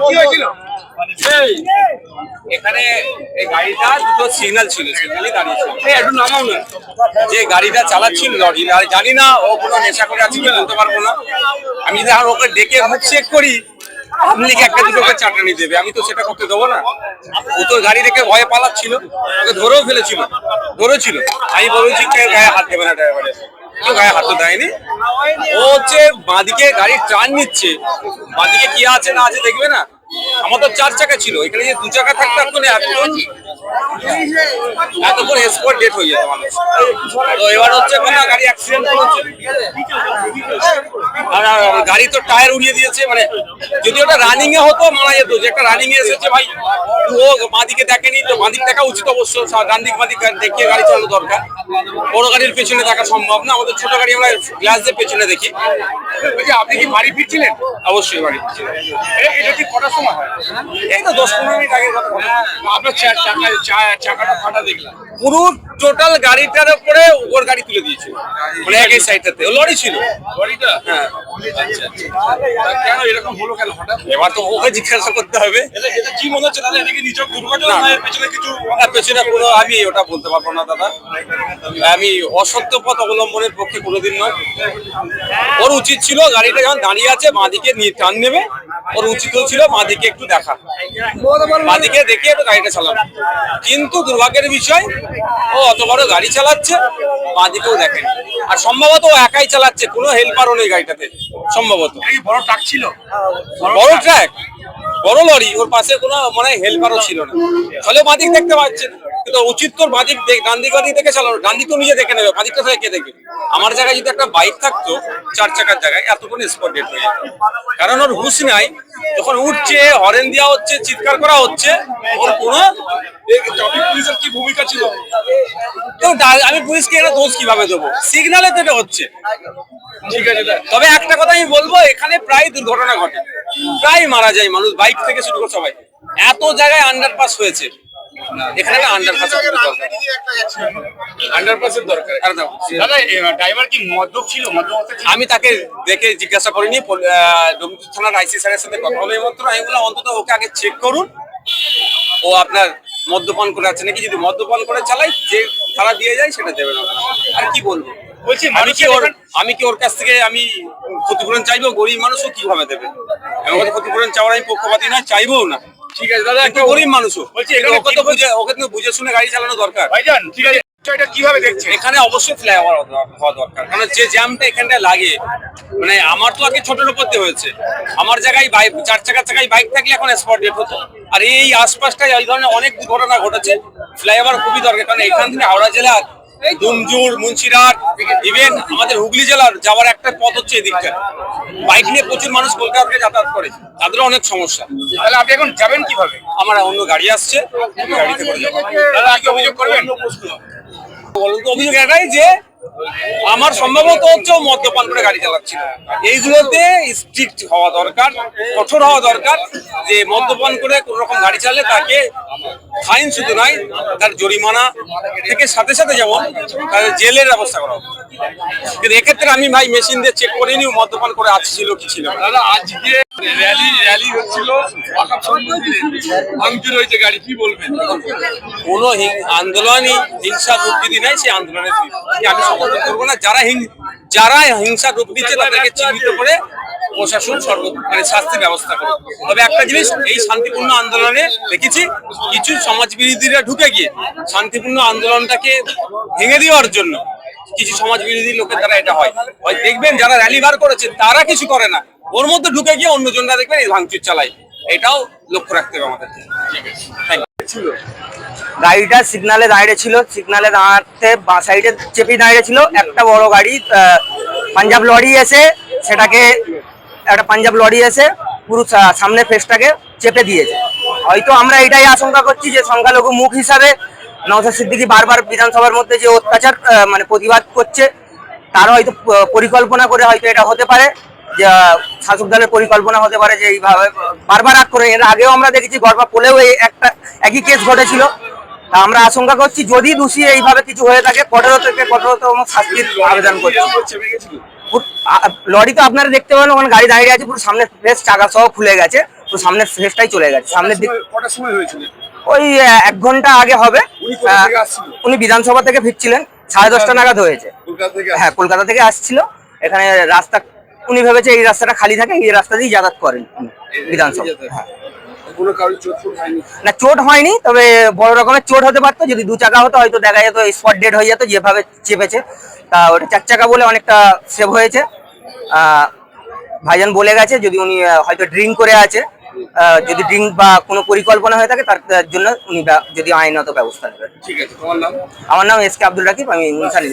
কি হয়েছিল? এখানে এই গাড়িটা দুটো সিগন্যাল ছিল, সিগন্যালই দাঁড়িয়েছিল। একটু নামাও না। যে গাড়িটা চালাচ্ছিল লরি, জানি না ও কোনো নেশা করে আছে কি বলতে পারবো না। আমি যদি আর ওকে ডেকে মুখ চেক করি পাবলিক একটা দুটো করে চাটানি দেবে, আমি তো সেটা করতে দেবো না। ও তো গাড়ি রেখে ভয়ে পালাচ্ছিল, ওকে ধরেও ফেলেছিল, ধরেছিল। আমি বলেছি কেউ গায়ে হাত দেবে না, ড্রাইভারের কেউ গায়ে হাত তো দেয়নি। ও হচ্ছে বাঁদিকে গাড়ি টার্ন নিচ্ছে, বাঁদিকে কি আছে না আছে দেখবে না। আমার তো 4 চাকা ছিল, এখানে যে 2 চাকা থাকতো এতক্ষণ স্পট ডেট হয়ে যেত মানুষ। তো এবার হচ্ছে গাড়ি অ্যাক্সিডেন্ট করেছে, আর গাড়ি তো টায়ার উড়িয়ে দিয়েছে। মানে যদি ওটা রানিং এ হতো মারা যেত, যে একটা রানিং এ এসেছে ভাই, ও বাঁদিকে দেখেনি তো বাঁদিক দেখা উচিত অবশ্য, ডান দিক বাঁদিক দেখিয়ে গাড়ি চালানো দরকার। বড় গাড়ির পেছনে দেখা সম্ভব না, আমাদের ছোট গাড়ি আমরা গ্লাস দিয়ে পেছনে দেখি। আপনি কি বাড়ি ফিরছিলেন? অবশ্যই বাড়ি ফিরছিলেন। এটা কি কটার সময় হয়? এই তো 10-15 মিনিট আগে। আপনার চাকাটা ফাটা দেখলাম, পুরো টোটাল গাড়িটার উপরে ওর গাড়ি তুলে দিয়েছে, মানে একই সাইডটাতে লরি ছিল লরিটা। হ্যাঁ, কেন এরকম হলো কেন হঠাৎ? এবার তো ওকে জিজ্ঞাসা করতে হবে। এটা কি মনে হচ্ছে দাদা, এটা কি নিছক দুর্ঘটনা না পেছনে কিছু? পেছনে কোনো আমি ওটা বলতে পারবো না দাদা, আমি অসত্য পথ অবলম্বনের পক্ষে কোনোদিন নয়। ওর উচিত ছিল গাড়িটা যখন দাঁড়িয়ে আছে বাঁদিকে নিয়ে টান নেবে, ওর উচিত ছিল বাঁদিকে একটু দেখা, বাঁদিকে দেখে একটু গাড়িটা চালানো। কিন্তু দুর্ভাগ্যের বিষয় ও অত বড় গাড়ি চালাচ্ছে, বাঁদিকেও দেখেন। আর সম্ভবত ও একাই চালাচ্ছে, কোনো হেল্পারও নেই গাড়িটাতে সম্ভবত। বড় ট্রাক ছিল, বড় ট্রাক, বড় লরি, ওর পাশে কোনো মানে হেল্পারও ছিল না, ফলে বাঁদিক দেখতে পাচ্ছেন। কিন্তু উচিত তোর বাঁদিক ডান দিক বাঁদিক দেখে চালানো, ডান দিক তো নিজে দেখে নেবে, বাঁদিকটা থেকে কে দেখবে? আমার জায়গায় যদি একটা বাইক থাকতো 4 চাকার জায়গায়, এতক্ষণ স্পট ডেট হয়ে যেত। কারণ ওর হুঁশ নাই, যখন উঠছে হরেন দেওয়া হচ্ছে, চিৎকার করা হচ্ছে, ওর কোনো পুলিশের কি ভূমিকা ছিল? তো আমি পুলিশকে এটা দোষ কিভাবে দেবো? সিগনালে তো এটা হচ্ছে। ঠিক আছে, তবে একটা কথা আমি বলবো, এখানে প্রায় দুর্ঘটনা ঘটে, প্রায় মারা যায় মানুষ, বাইক থেকে শুরু করে সবাই। এত জায়গায় আন্ডারপাস হয়েছে, এখানে আন্ডারপাসের দরকার। ড্রাইভার কি মদ্যপ ছিল? আমি তাকে দেখে জিজ্ঞাসা করিনি, ডোমজুর থানার আইসি স্যারের সাথে কথা হলো মাত্র। আমি বললাম অন্তত ওকে আগে চেক করুন, ও আপনার মদ্যপান করে আছে নাকি। যদি মদ্যপান করে চালাই, যে তারা দিয়ে যায় সেটা দেবে না। আর কি বলবো? বলছি আমি কি ওর কাছ থেকে আমি ক্ষতিপূরণ চাইবো? গরিব মানুষও কিভাবে দেবে? ক্ষতিপূরণ চাওয়ার আমি পক্ষপাতী নয়, চাইবো না। ঠিক আছে দাদা, একটা গরিব মানুষও বলছি, ওকে তো বুঝে শুনে গাড়ি চালানো দরকার। ভাইজান ঠিক আছে, কিভাবে দেখছেন? এখানে অবশ্যই ফ্লাইওভার হওয়া দরকার, কারণ যে জ্যামটা এখানটায় লাগে, মানে আমার তো আগে ছোটের উপর দিয়ে হয়েছে, আমার জায়গায় 4 চাকার জায়গায় বাইক থাকলে এখন স্পট ডেট হতো। আর এই আশপাশটায় এই ধরনের অনেক দুর্ঘটনা ঘটেছে, ফ্লাইওভার খুবই দরকার। কারণ এখান থেকে হাওড়া জেলার ডুমজুর, মুন্সিরহাট, ইভেন আমাদের হুগলি জেলার যাওয়ার একটা পথ হচ্ছে এদিকটা। বাইক নিয়ে প্রচুর মানুষ কলকাতাকে যাতায়াত করে, তাদেরও অনেক সমস্যা। তাহলে আপনি এখন যাবেন কিভাবে? আমার অন্য গাড়ি আসছে, গাড়িতে করে যাবো। দাদা কি অভিযোগ করবেন? অভিযোগ এটাই যে আমার সম্ভবত হচ্ছে মদ্যপান করে গাড়ি চালাচ্ছিল। এইগুলোতে স্ট্রিক্ট হওয়া দরকার, কঠোর হওয়া দরকার, যে মদ্যপান করে কোন রকম গাড়ি চালালে তাকে ফাইন শুধু নয়, তার জরিমানা থেকে সাথে সাথে যেমন তাদের জেলের ব্যবস্থা করা হবে। কিন্তু এক্ষেত্রে আমি ভাই মেশিন দিয়ে চেক করিনি মদ্যপান করে আসছিল কি ছিল। দাদা আজকে র্যালি হচ্ছিল, ভাঙচুর হয়েছে গাড়ি, কি বলবেন? কোনো আন্দোলনই হিংসার রূপ যদি নাই, সেই আন্দোলনের আমি সমর্থন করবো না। যারা হিংসার রূপ দিচ্ছে তাদেরকে চিহ্নিত করে প্রশাসন মানে শাস্তির ব্যবস্থা করে। তবে একটা জিনিস, এই শান্তিপূর্ণ আন্দোলনে দেখেছি কিছু সমাজ বিরোধীরা ঢুকে গিয়ে শান্তিপূর্ণ আন্দোলনটাকে ভেঙে দেওয়ার জন্য কিছু সমাজ বিরোধী লোকের দ্বারা এটা হয়। দেখবেন যারা র্যালি বার করেছে তারা কিছু করে না, ওর মধ্যে ঢুকে গিয়ে অন্যজনরা দেখবেন এই ভাঙচুর চালায়। এটাও লক্ষ্য রাখতে হবে আমাদের। গাড়িটা সিগনালে দাঁড়িয়ে ছিল, সিগনালে দাঁড়াতে বাঁ সাইডে চেপে দাঁড়িয়ে ছিল একটা বড় গাড়ি, পাঞ্জাব লরি এসে সেটাকে একটা পাঞ্জাব লরি এসে পুরো সামনে ফেসটাকে চেপে দিয়েছে। হয়তো আমরা এটাই আশঙ্কা করছি যে সংখ্যালঘু মুখ হিসাবে নওশাদ সিদ্দিকী বারবার বিধানসভার মধ্যে যে অত্যাচার মানে প্রতিবাদ করছে, তার হয়তো পরিকল্পনা করে হয়তো এটা হতে পারে, যে শাসক দলের পরিকল্পনা হতে পারে যে এইভাবে বারবার আগ করে। এর আগেও আমরা দেখেছি গড়পা পোলেও এই একটা একই কেস ঘটেছিল, তা আমরা আশঙ্কা করছি যদি দোষী এইভাবে কিছু হয়ে থাকে কঠোর থেকে কঠোরতম শাস্তির আবেদন করছি। লরি তো আপনারা দেখতে পাবেন ওখানে গাড়ি দাঁড়িয়ে আছে, পুরো সামনের ফ্রেশ চাকা সহ খুলে গেছে, তো সামনের ফ্রেশটাই চলে গেছে সামনের দিক। কটার সময় হয়েছিল? ওই 1 ঘন্টা আগে হবে। উনি কোথা থেকে আসছিল? উনি বিধানসভা থেকে ফিরছিলেন, 10:30 নাগাদ হয়েছে। কলকাতা থেকে হ্যাঁ, কলকাতা থেকে আসছিল। এখানে রাস্তা উনি ভেবেছে এই রাস্তাটা খালি থাকে, এই রাস্তা দিয়েই যাতায়াত করেন উনি বিধানসভা। হ্যাঁ। কোনো কারোর চোট ফোট হয়নি? না, চোট হয়নি, তবে বড় রকমের চোট হতে পারতো। যদি 2 চাকা হতো হয়তো দেখা যেত স্পট ডেড হয়ে যেত যেভাবে চেপেছে। তা ওটা 4 চাকা বলে অনেকটা সেভ হয়েছে। ভাইজান বলে গেছে যদি উনি হয়তো ড্রিঙ্ক করে আছে, যদি ড্রিঙ্ক বা কোনো পরিকল্পনা হয়ে থাকে তার জন্য উনি যদি আইনত ব্যবস্থা নেবেন। ঠিক আছে, তোমার নাম? আমার নাম এস কে আব্দুল রাকিব, আমি মুনসানি।